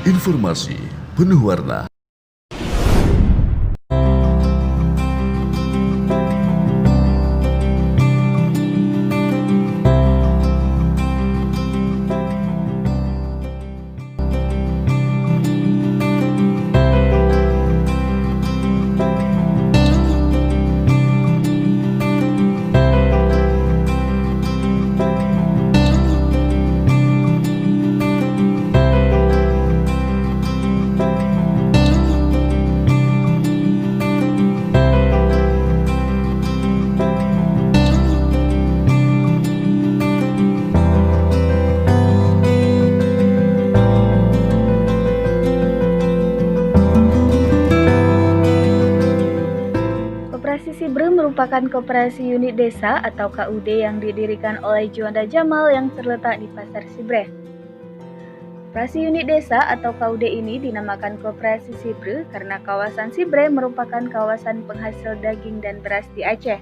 Informasi penuh warna. Koperasi Sibre merupakan koperasi unit desa atau KUD yang didirikan oleh Juanda Jamal yang terletak di Pasar Sibre. Koperasi unit desa atau KUD ini dinamakan Koperasi Sibre karena kawasan Sibre merupakan kawasan penghasil daging dan beras di Aceh.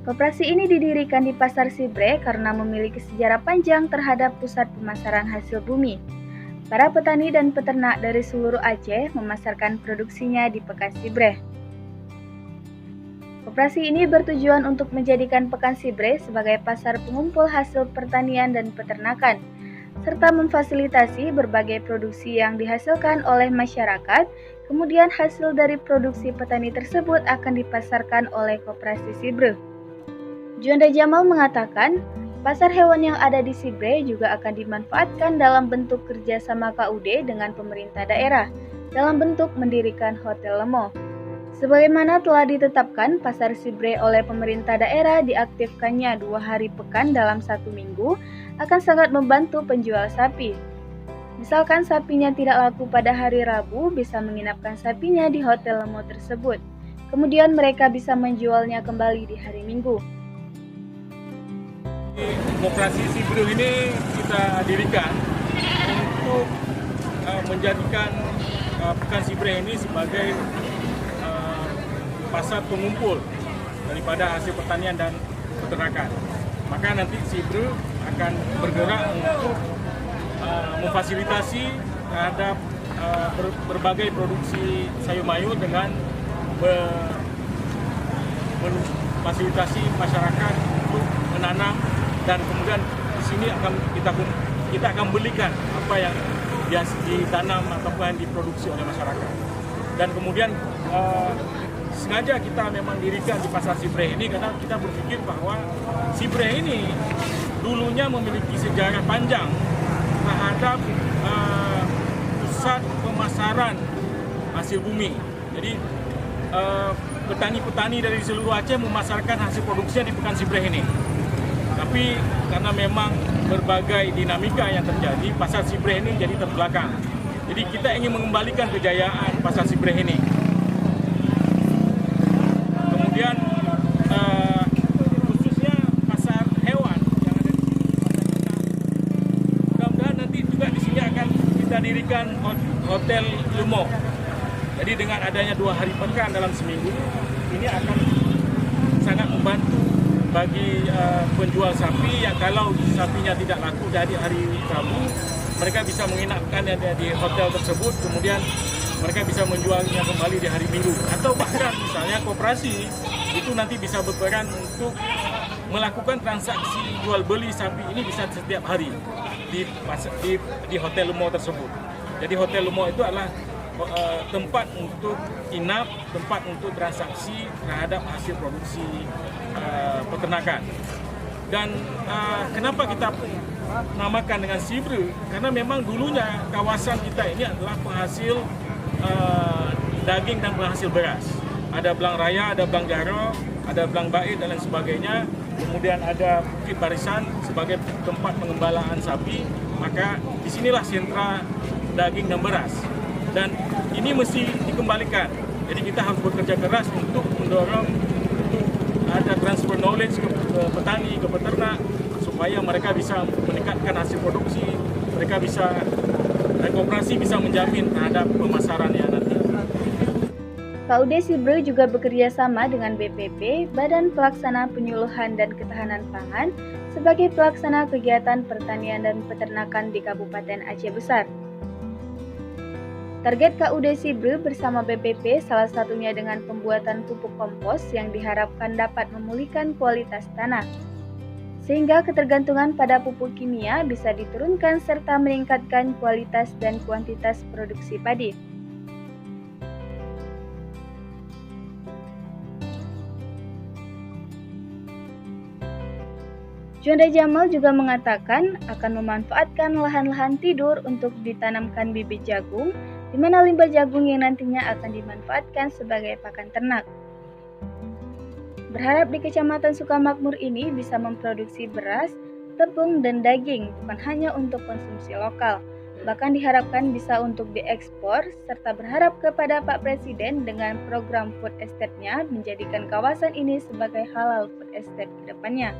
Koperasi ini didirikan di Pasar Sibre karena memiliki sejarah panjang terhadap pusat pemasaran hasil bumi. Para petani dan peternak dari seluruh Aceh memasarkan produksinya di Pekan Sibre. Koperasi ini bertujuan untuk menjadikan Pekan Sibre sebagai pasar pengumpul hasil pertanian dan peternakan, serta memfasilitasi berbagai produksi yang dihasilkan oleh masyarakat. Kemudian hasil dari produksi petani tersebut akan dipasarkan oleh Koperasi Sibre. Juanda Jamal mengatakan, pasar hewan yang ada di Sibre juga akan dimanfaatkan dalam bentuk kerjasama KUD dengan pemerintah daerah, dalam bentuk mendirikan Hotel Lemo. Sebagaimana telah ditetapkan, Pasar Sibre oleh pemerintah daerah diaktifkannya 2 hari pekan dalam 1 minggu akan sangat membantu penjual sapi. Misalkan sapinya tidak laku pada hari Rabu, bisa menginapkan sapinya di Hotel Lemo tersebut. Kemudian mereka bisa menjualnya kembali di hari Minggu. Koperasi Sibre ini kita dirikan untuk menjadikan Pekan Sibre ini sebagai pasar pengumpul daripada hasil pertanian dan peternakan. Maka nanti Sibre akan bergerak untuk memfasilitasi terhadap berbagai produksi sayur mayur dengan memfasilitasi masyarakat untuk menanam, dan kemudian di sini kita akan belikan apa yang ditanam ataupun yang diproduksi oleh masyarakat. Dan kemudian sengaja kita memang dirikan di Pasar Sibre ini karena kita berpikir bahwa Sibre ini dulunya memiliki sejarah panjang terhadap pusat pemasaran hasil bumi. Jadi petani-petani dari seluruh Aceh memasarkan hasil produksinya di Pekan Sibre ini. Tapi karena memang berbagai dinamika yang terjadi, Pasar Sibre ini jadi terbelakang. Jadi kita ingin mengembalikan kejayaan Pasar Sibre ini. Kemudian khususnya pasar hewan yang ada di sini, mudah-mudahan nanti juga di sini akan kita dirikan Hotel Lemo. Jadi dengan adanya 2 hari pekan dalam seminggu, ini akan sangat membantu bagi penjual sapi yang kalau sapinya tidak laku dari hari Rabu, mereka bisa menginapkan di hotel tersebut, kemudian mereka bisa menjualnya kembali di hari Minggu. Atau bahkan misalnya koperasi itu nanti bisa berperan untuk melakukan transaksi jual beli sapi ini bisa setiap hari di Hotel Lemo tersebut. Jadi Hotel Lemo itu adalah tempat untuk inap, tempat untuk transaksi terhadap hasil produksi peternakan. Dan kenapa kita namakan dengan Sibre? Karena memang dulunya kawasan kita ini adalah penghasil daging dan penghasil beras. Ada Belang Raya, ada Belang Jaro, ada Belang Bait dan lain sebagainya. Kemudian ada Bukit Barisan sebagai tempat pengembalaan sapi. Maka disinilah sentra daging dan beras. Dan ini mesti dikembalikan. Jadi kita harus bekerja keras untuk mendorong untuk ada transfer knowledge ke petani, ke peternak, supaya mereka bisa meningkatkan hasil produksi, mereka bisa, dan koperasi bisa menjamin terhadap pemasarannya nanti. KUD Sibre juga bekerja sama dengan BPP, Badan Pelaksana Penyuluhan dan Ketahanan ketahanan pangan sebagai pelaksana kegiatan pertanian dan peternakan di Kabupaten Aceh Besar. Target KUD Sibre bersama BPP salah satunya dengan pembuatan pupuk kompos yang diharapkan dapat memulihkan kualitas tanah, sehingga ketergantungan pada pupuk kimia bisa diturunkan serta meningkatkan kualitas dan kuantitas produksi padi. Juanda Jamal juga mengatakan akan memanfaatkan lahan-lahan tidur untuk ditanamkan bibit jagung, di mana limbah jagung yang nantinya akan dimanfaatkan sebagai pakan ternak. Berharap di Kecamatan Sukamakmur ini bisa memproduksi beras, tepung, dan daging bukan hanya untuk konsumsi lokal, bahkan diharapkan bisa untuk diekspor, serta berharap kepada Pak Presiden dengan program food estate-nya menjadikan kawasan ini sebagai halal food estate ke depannya.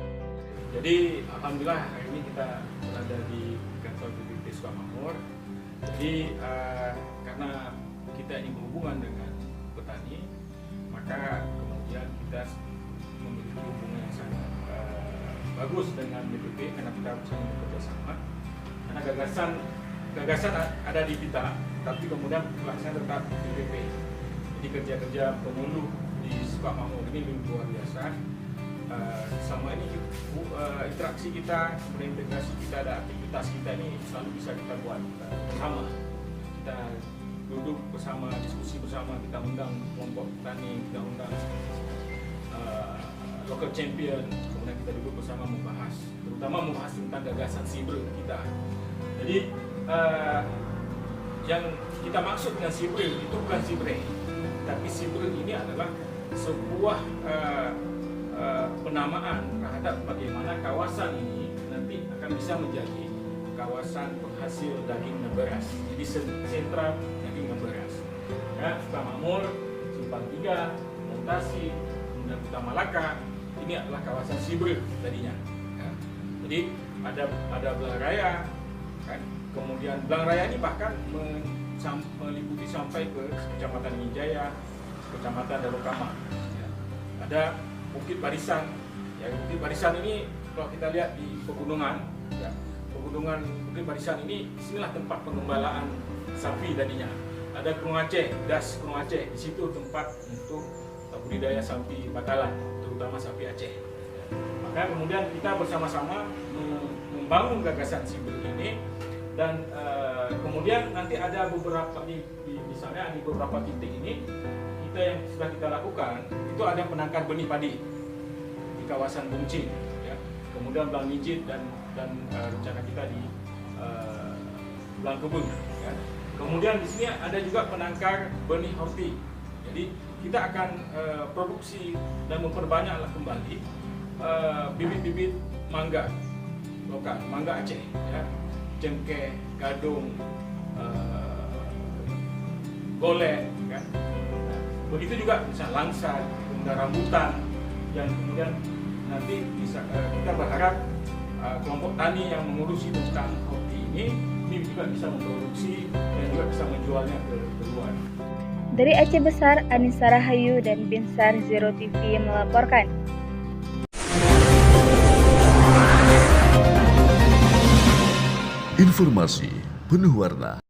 Jadi alhamdulillah hari ini kita berada di kantor BPP Sukamakmur. Jadi karena kita ini berhubungan dengan petani, maka kemudian kita memiliki hubungan yang sangat bagus dengan BPP karena kita bersama bekerja sama. Karena gagasan ada di kita, tapi kemudian pelaksanaan tetap di BPP. Jadi kerja-kerja penyuluh di Sukamakmur ini luar biasa. Selama ini interaksi kita, kemudian integrasi kita dan aktivitas kita ini selalu bisa kita buat bersama. Kita duduk bersama, diskusi bersama, kita undang kelompok petani, kita undang local champion, kemudian kita duduk bersama membahas, terutama membahas tentang gagasan Sibre kita. Jadi yang kita maksud dengan Sibre itu bukan Sibre, tapi Sibre ini adalah sebuah penamaan terhadap bagaimana kawasan ini nanti akan bisa menjadi kawasan penghasil daging dan beras. Jadi sentra daging dan beras. Ya, Sukamakmur, Simpang 3, Montasi, kemudian Kota Malaka, ini adalah kawasan Sibre tadinya. Ya. Jadi ada Belang Raya, kan? Kemudian Belang Raya ini bahkan meliputi sampai ke Kecamatan Minjaya, Kecamatan Darukama. Ya. Ada Bukit Barisan, ya, Bukit Barisan ini kalau kita lihat di pegunungan, ya, pegunungan Bukit Barisan ini, disinilah tempat pengembalaan sapi tadinya. Ada Kurung Aceh, Das Kurung Aceh, di situ tempat untuk budidaya sapi bakalan, terutama sapi Aceh. Ya. Maka kemudian kita bersama-sama membangun gagasan Sibre ini, dan kemudian nanti ada beberapa misalnya di beberapa titik ini yang sudah kita lakukan itu ada penangkar benih padi di kawasan Bungcing, ya. Kemudian Belang Nijit dan rencana kita di Belang Kebun, ya. Kemudian di sini ada juga penangkar benih horti. Jadi kita akan produksi dan memperbanyaklah kembali bibit-bibit mangga lokal, mangga Aceh, ya. Cengkeh, gadung, golek, kan. Begitu juga bisa langsa, kemudian rambutan, yang kemudian nanti bisa kita berharap kelompok tani yang mengurusi tentang horti ini juga bisa memproduksi dan juga bisa menjualnya ke luar. Dari Aceh Besar, Anissa Rahayu dan Binsar Zero TV melaporkan. Informasi penuh warna.